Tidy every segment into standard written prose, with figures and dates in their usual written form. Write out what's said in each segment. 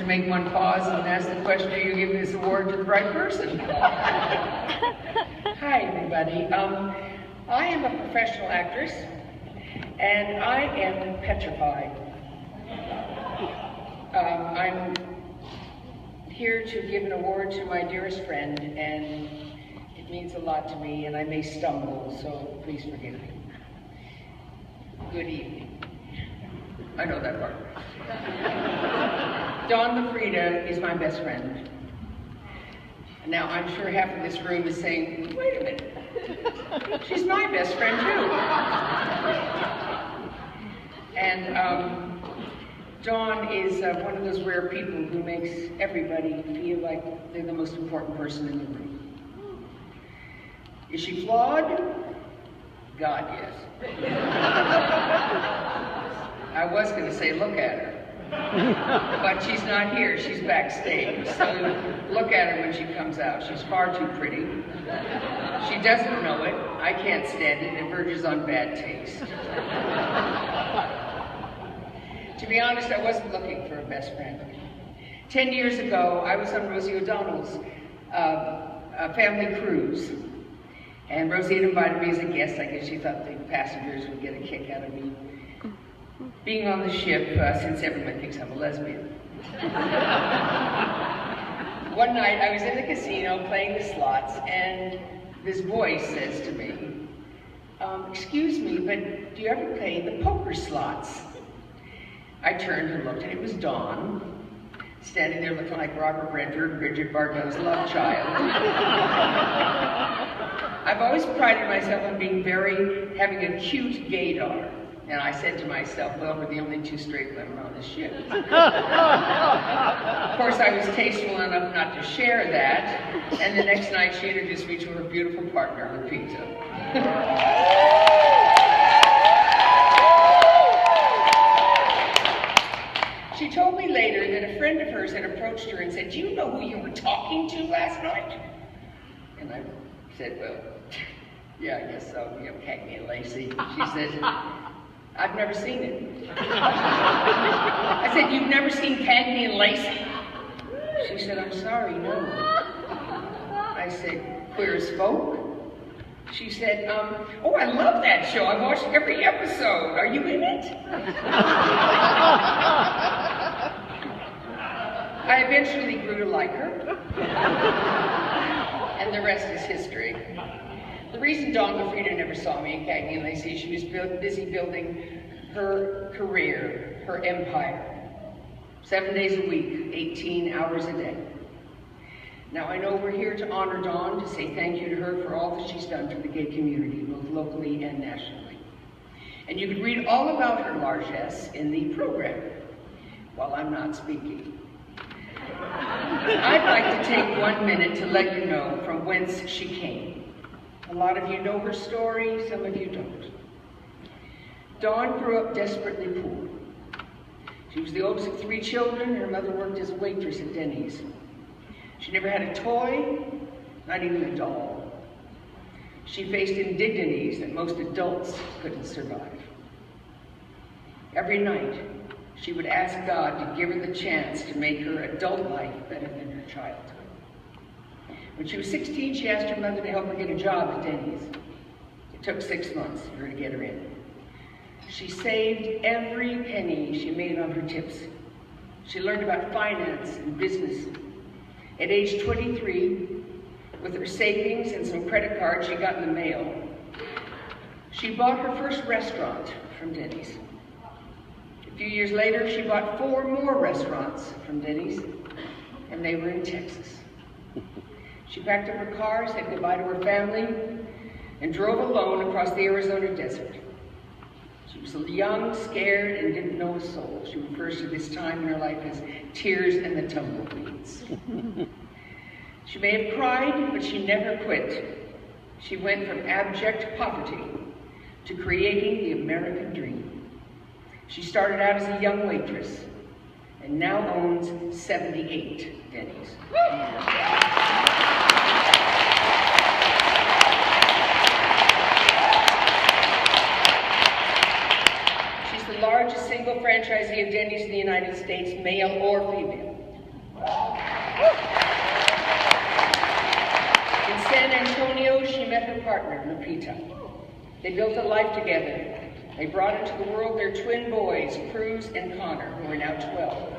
make one pause and ask the question, are you giving this award to the right person? Hi, everybody. I am a professional actress, and I am petrified. I'm here to give an award to my dearest friend, and it means a lot to me, and I may stumble, so please forgive me. Good evening. I know that part. Dawn Lafreeda is my best friend. Now, I'm sure half of this room is saying, wait a minute, she's my best friend too. And Dawn is one of those rare people who makes everybody feel like they're the most important person in the room. Is she flawed? God, yes. I was going to say, look at her. But she's not here, she's backstage. So look at her when she comes out. She's far too pretty. She doesn't know it. I can't stand it. It verges on bad taste. To be honest, I wasn't looking for a best friend. 10 years ago, I was on Rosie O'Donnell's family cruise. And Rosie had invited me as a guest. I guess she thought the passengers would get a kick out of me being on the ship, since everyone thinks I'm a lesbian. One night, I was in the casino playing the slots, and this voice says to me, excuse me, but do you ever play the poker slots? I turned and looked, and it was Dawn, standing there looking like Robert Redford, Bridget Bardot's love child. I've always prided myself on having a cute gaydar. And I said to myself, well, we're the only two straight women on the ship. Of course, I was tasteful enough not to share that. And the next night, she introduced me to her beautiful partner, Lupita. She told me later that a friend of hers had approached her and said, do you know who you were talking to last night? And I said, well, yeah, I guess so. You know, Cagney and Lacey. She said, I've never seen it. I said, you've never seen Cagney and Lacey? She said, I'm sorry, no. I said, Queer as Folk? She said, oh, I love that show. I watched every episode. Are you in it? I eventually grew to like her. And the rest is history. The reason Dawn Lafreeda never saw me in Cagney and Lacey, she was busy building her career, her empire. 7 days a week, 18 hours a day. Now I know we're here to honor Dawn, to say thank you to her for all that she's done for the gay community, both locally and nationally. And you can read all about her largesse in the program, while I'm not speaking. I'd like to take 1 minute to let you know from whence she came. A lot of you know her story, some of you don't. Dawn grew up desperately poor. She was the oldest of 3 children. Her mother worked as a waitress at Denny's. She never had a toy, not even a doll. She faced indignities that most adults couldn't survive. Every night, she would ask God to give her the chance to make her adult life better than her childhood. When she was 16, she asked her mother to help her get a job at Denny's. It took 6 months for her to get her in. She saved every penny she made on her tips. She learned about finance and business. At age 23, with her savings and some credit cards she got in the mail, she bought her first restaurant from Denny's. A few years later, she bought 4 more restaurants from Denny's, and they were in Texas. She packed up her car, said goodbye to her family, and drove alone across the Arizona desert. She was young, scared, and didn't know a soul. She refers to this time in her life as tears and the tumbleweeds. She may have cried, but she never quit. She went from abject poverty to creating the American dream. She started out as a young waitress and now owns 78 Denny's. She's the largest single franchisee of Denny's in the United States, male or female. In San Antonio, she met her partner, Lupita. They built a life together. They brought into the world their twin boys, Cruz and Connor, who are now 12.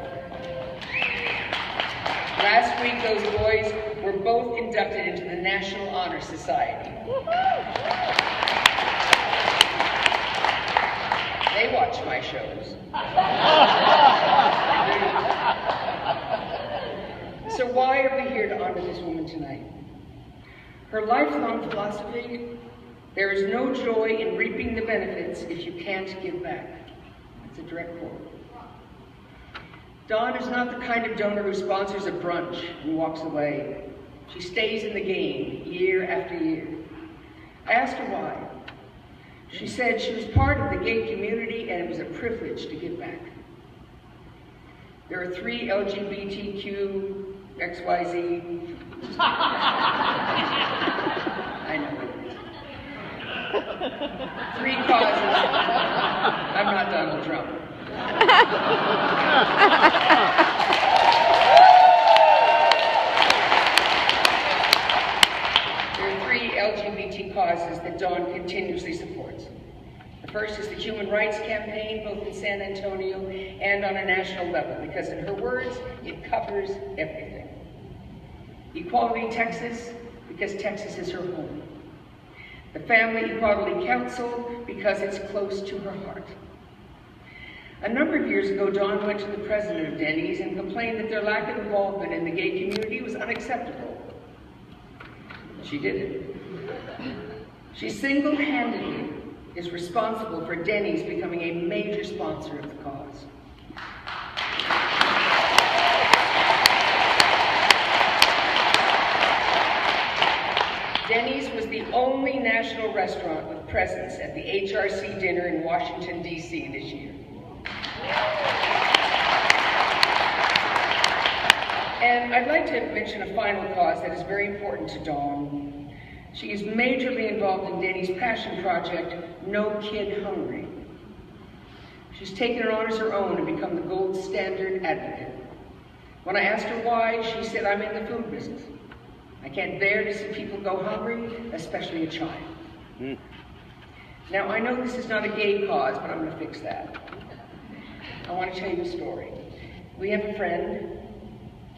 Last week, those boys were both inducted into the National Honor Society. They watch my shows. So why are we here to honor this woman tonight? Her lifelong philosophy: there is no joy in reaping the benefits if you can't give back. That's a direct quote. Dawn is not the kind of donor who sponsors a brunch and walks away. She stays in the game year after year. I asked her why. She said she was part of the gay community and it was a privilege to give back. There are 3 LGBTQ, XYZ. I know. 3 causes. I'm not Donald Trump. There are 3 LGBT causes that Dawn continuously supports. The first is the Human Rights Campaign, both in San Antonio and on a national level, because in her words, it covers everything. Equality Texas, because Texas is her home. The Family Equality Council, because it's close to her heart. A number of years ago, Dawn went to the president of Denny's and complained that their lack of involvement in the gay community was unacceptable. She did it. She single-handedly is responsible for Denny's becoming a major sponsor of the cause. Denny's was the only national restaurant with presence at the HRC dinner in Washington, D.C. this year. And I'd like to mention a final cause that is very important to Dawn. She is majorly involved in Denny's passion project, No Kid Hungry. She's taken it on as her own and become the gold standard advocate. When I asked her why, she said, I'm in the food business. I can't bear to see people go hungry, especially a child. Now, I know this is not a gay cause, but I'm going to fix that. I want to tell you a story. We have a friend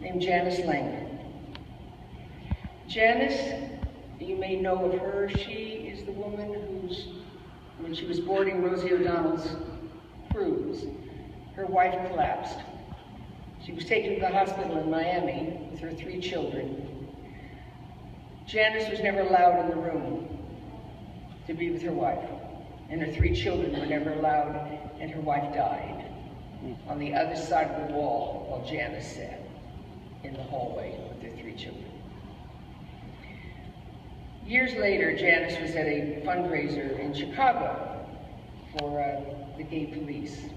named Janice Langman. Janice, you may know of her. She is the woman who's, when she was boarding Rosie O'Donnell's cruise, her wife collapsed. She was taken to the hospital in Miami with her 3 children. Janice was never allowed in the room to be with her wife, and her 3 children were never allowed, and her wife died on the other side of the wall while Janice sat in the hallway with her 3 children. Years later, Janice was at a fundraiser in Chicago for the gay police.